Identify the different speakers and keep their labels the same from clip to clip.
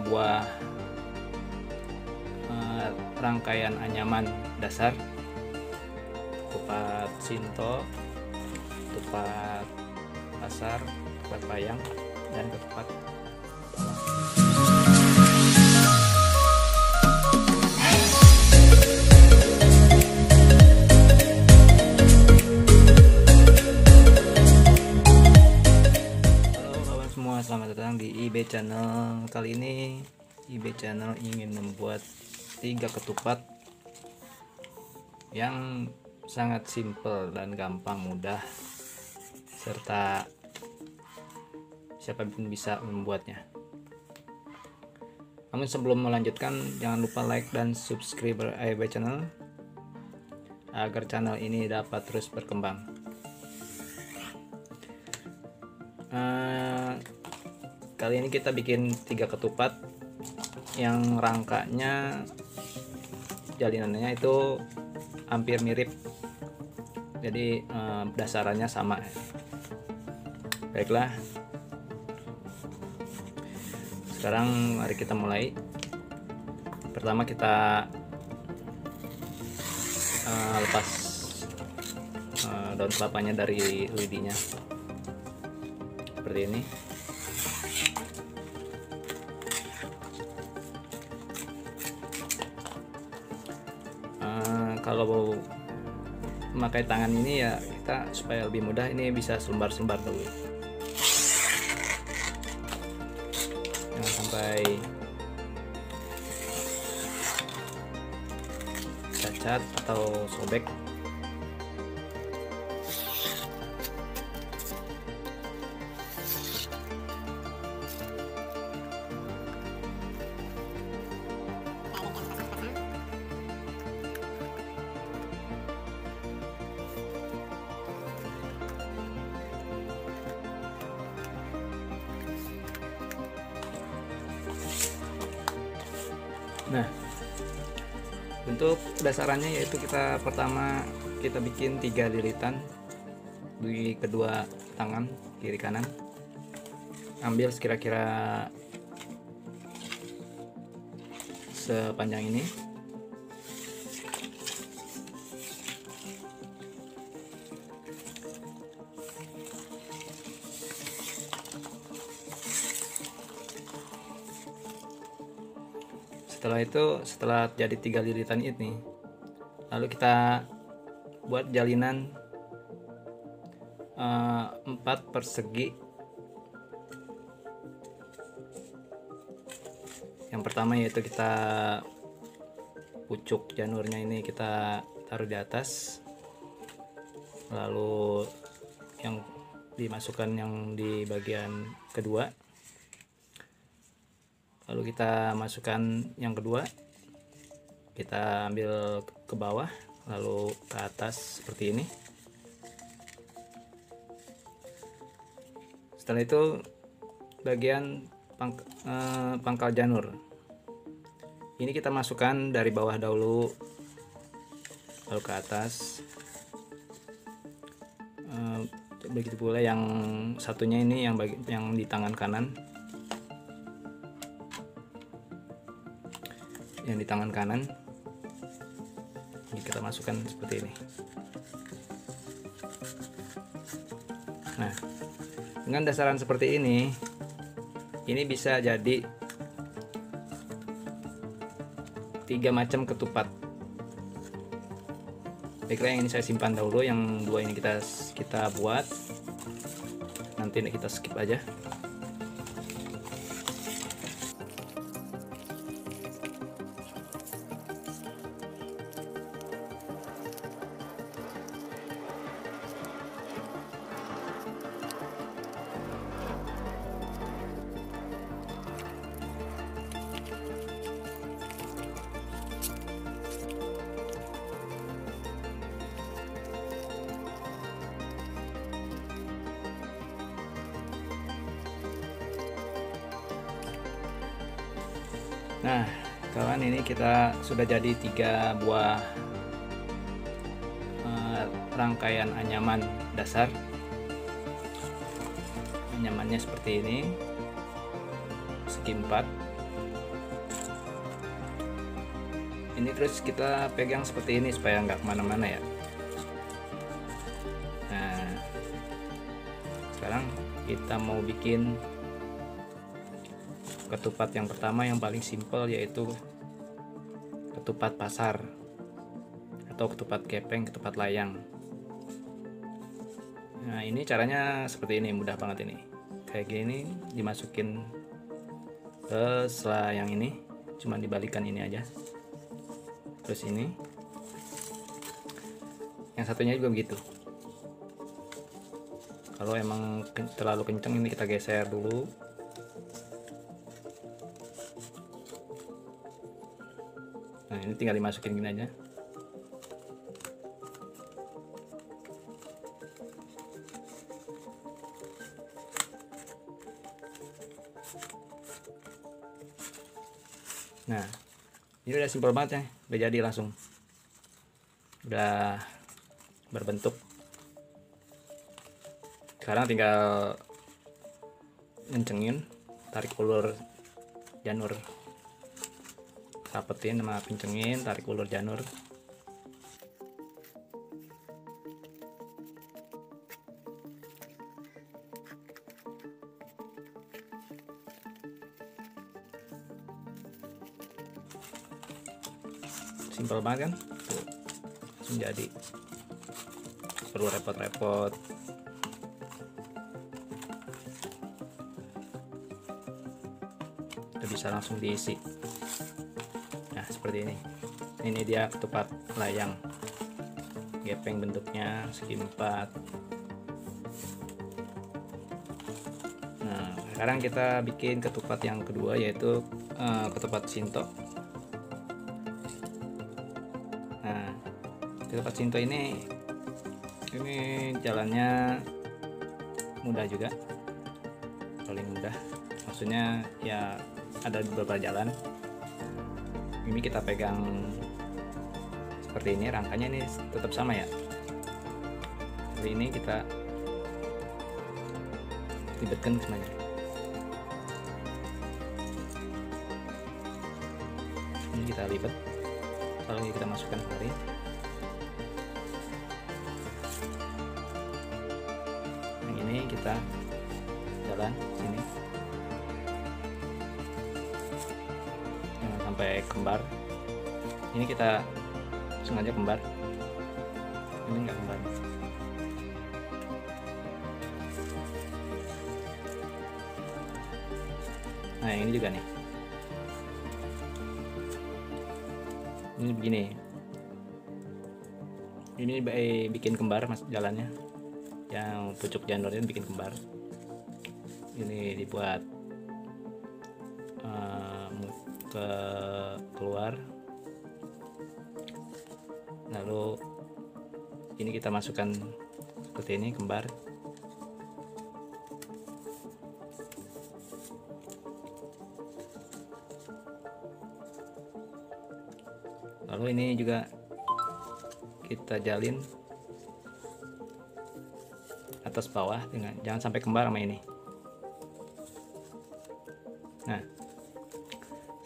Speaker 1: buah rangkaian anyaman dasar: ketupat Shinto, ketupat pasar, ketupat payang, dan ketupat bawang. Halo kawan semua, selamat datang di IB Channel. Kali ini IB Channel ingin membuat 3 ketupat yang sangat simple dan gampang, mudah, serta siapapun bisa membuatnya. Namun sebelum melanjutkan, jangan lupa like dan subscribe IB Channel agar channel ini dapat terus berkembang. Kali ini kita bikin 3 ketupat yang rangkanya, jalinannya itu hampir mirip, jadi dasarannya sama. Baiklah, sekarang mari kita mulai. Pertama kita lepas daun kelapanya dari lidinya seperti ini. Kalau memakai tangan ini ya kita supaya lebih mudah, ini bisa selembar-selembar dulu, jangan sampai cacat atau sobek. Nah, untuk dasarannya yaitu pertama kita bikin 3 lilitan di kedua tangan, kiri kanan. Ambil kira-kira sepanjang ini. Setelah itu, setelah jadi 3 lilitan ini, lalu kita buat jalinan 4 persegi. Yang pertama yaitu kita pucuk janurnya ini kita taruh di atas, lalu yang dimasukkan yang di bagian kedua, lalu kita masukkan yang kedua, kita ambil ke bawah lalu ke atas seperti ini. Setelah itu bagian pangkal janur ini kita masukkan dari bawah dahulu lalu ke atas. Begitu pula yang satunya ini, yang di tangan kanan. Yang di tangan kanan ini kita masukkan seperti ini. Nah, dengan dasaran seperti ini bisa jadi 3 macam ketupat. Baiklah, yang ini saya simpan dahulu, yang 2 ini kita buat, nanti kita skip aja. Nah kawan, ini kita sudah jadi 3 buah rangkaian anyaman dasar. Anyamannya seperti ini, segi 4. Ini terus kita pegang seperti ini supaya nggak kemana-mana ya. Nah, sekarang kita mau bikin ketupat yang pertama yang paling simple, yaitu ketupat pasar atau ketupat gepeng, ketupat layang. Nah, ini caranya seperti ini, mudah banget ini. Kayak gini, dimasukin ke sela yang ini, cuma dibalikan ini aja. Terus ini, yang satunya juga begitu. Kalau emang terlalu kenceng, ini kita geser dulu. Nah, ini tinggal dimasukin gini aja. Nah, ini udah simpel banget ya, udah jadi langsung, udah berbentuk. Sekarang tinggal ngencengin, tarik ulur janur, rapetin sama kencengin, tarik ulur janur. Simpel banget kan, tuh langsung jadi, perlu repot-repot. Udah bisa langsung diisi. Nah, seperti ini dia ketupat layang gepeng, bentuknya segi 4. Nah, sekarang kita bikin ketupat yang kedua, yaitu ketupat Shinto. Nah, ketupat Shinto ini jalannya mudah juga, paling mudah, maksudnya ya ada beberapa jalan. Ini kita pegang seperti ini, rangkanya ini tetap sama ya. Jadi ini kita libetkan semuanya. Ini kita lipat, lalu kita masukkan kembali. Yang ini kita jalan sini, jangan sampai kembar. Ini kita sengaja kembar, ini enggak kembar. Nah, ini juga nih, ini begini, ini bikin kembar mas jalannya, yang pucuk janurnya bikin kembar. Ini dibuat keluar, lalu ini kita masukkan seperti ini, kembar. Lalu ini juga kita jalin atas bawah, dengan jangan sampai kembar sama ini. Nah,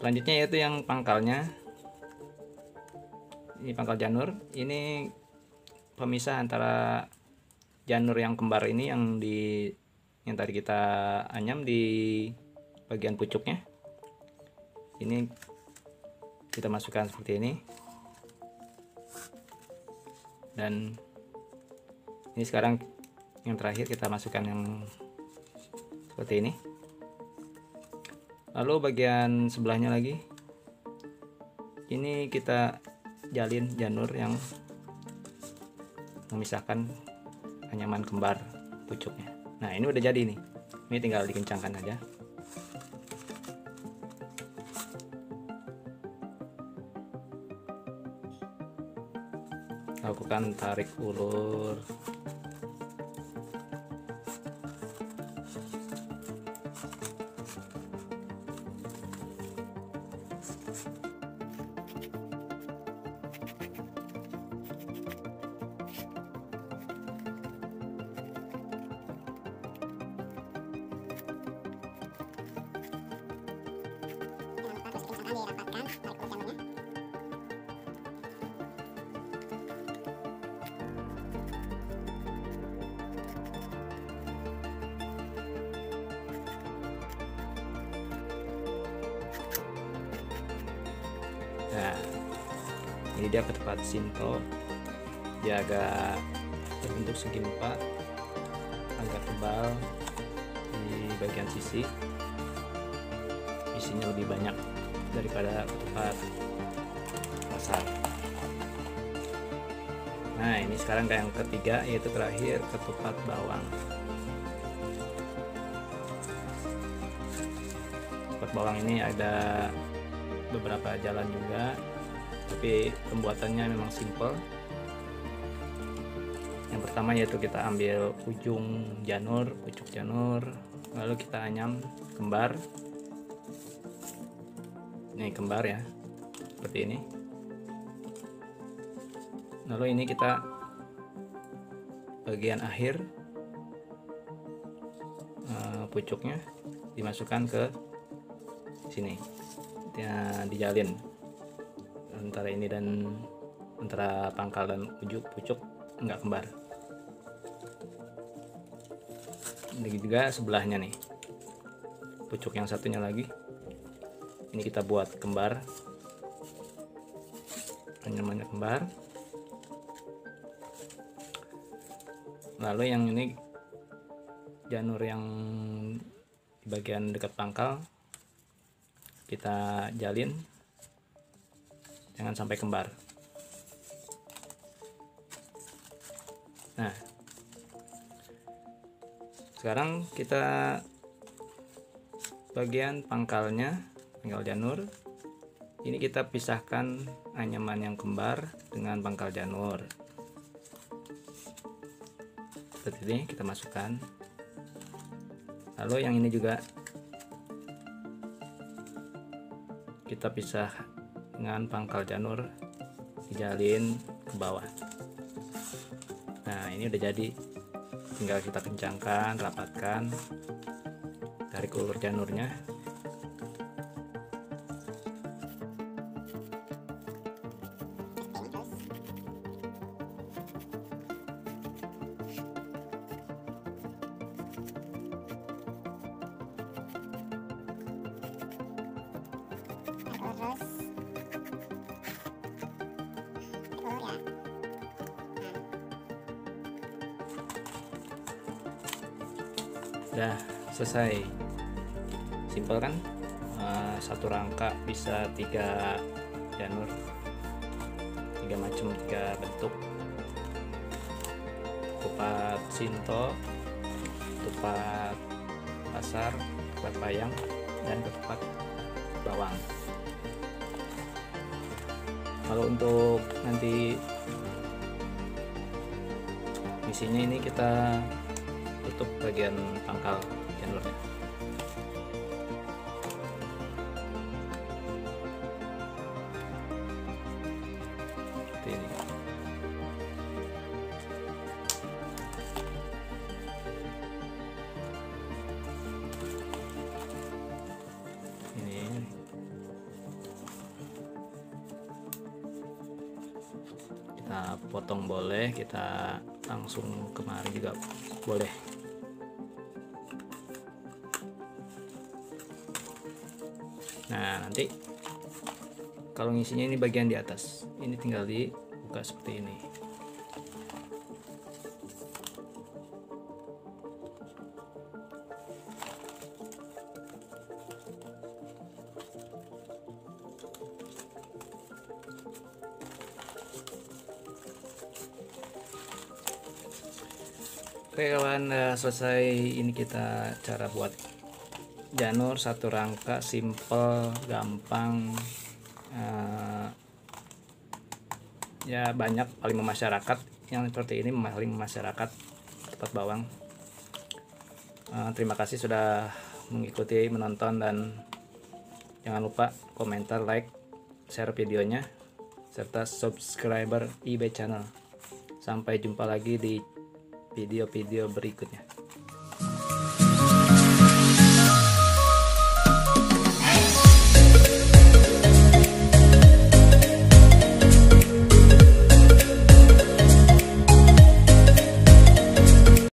Speaker 1: selanjutnya yaitu yang pangkalnya. Ini pangkal janur, ini pemisah antara janur yang kembar ini yang tadi kita anyam di bagian pucuknya. Ini kita masukkan seperti ini, dan ini sekarang yang terakhir kita masukkan yang seperti ini. Lalu bagian sebelahnya lagi, ini kita jalin janur yang memisahkan anyaman kembar pucuknya. Nah, ini udah jadi nih, ini tinggal dikencangkan aja. Lakukan tarik ulur. Nah, ini dia ketupat Shinto, dia agak berbentuk segi empat, agak tebal di bagian sisi, isinya lebih banyak daripada ketupat pasar. Nah, ini sekarang yang ketiga, yaitu terakhir ketupat bawang. Ketupat bawang ini ada beberapa jalan juga, tapi pembuatannya memang simple. Yang pertama yaitu kita ambil ujung janur, pucuk janur, lalu kita anyam kembar. Ini kembar ya, seperti ini. Lalu ini kita bagian akhir pucuknya dimasukkan ke sini, ya, dijalin antara ini dan antara pangkal dan ujung pucuk enggak kembar. Ini juga sebelahnya nih, pucuk yang satunya lagi ini kita buat kembar, anyamannya kembar. Lalu yang ini janur yang di bagian dekat pangkal kita jalin, jangan sampai kembar. Nah, sekarang kita bagian pangkalnya, pangkal janur ini kita pisahkan anyaman yang kembar dengan pangkal janur. Seperti ini kita masukkan. Lalu yang ini juga kita pisah dengan pangkal janur, dijalin ke bawah. Nah, ini udah jadi, tinggal kita kencangkan, rapatkan, tarik ulur janurnya. Udah selesai, simpel kan? Satu rangka bisa 3 janur, 3 macam, 3 bentuk. Ketupat Shinto, ketupat pasar, ketupat bayang, dan ketupat bawang. Kalau untuk nanti isinya ini kita tutup bagian pangkal janurnya. Seperti ini. Ini kita potong boleh, kita langsung kemari juga boleh. Nah, nanti kalau ngisinya ini bagian di atas, ini tinggal dibuka seperti ini. Oke kawan, selesai. Ini kita cara buat janur satu rangka, simple, gampang, ya banyak, paling memasyarakat. Yang seperti ini paling masyarakat ketupat bawang. Terima kasih sudah mengikuti, menonton, dan jangan lupa komentar, like, share videonya, serta subscriber IB channel. Sampai jumpa lagi di video-video berikutnya.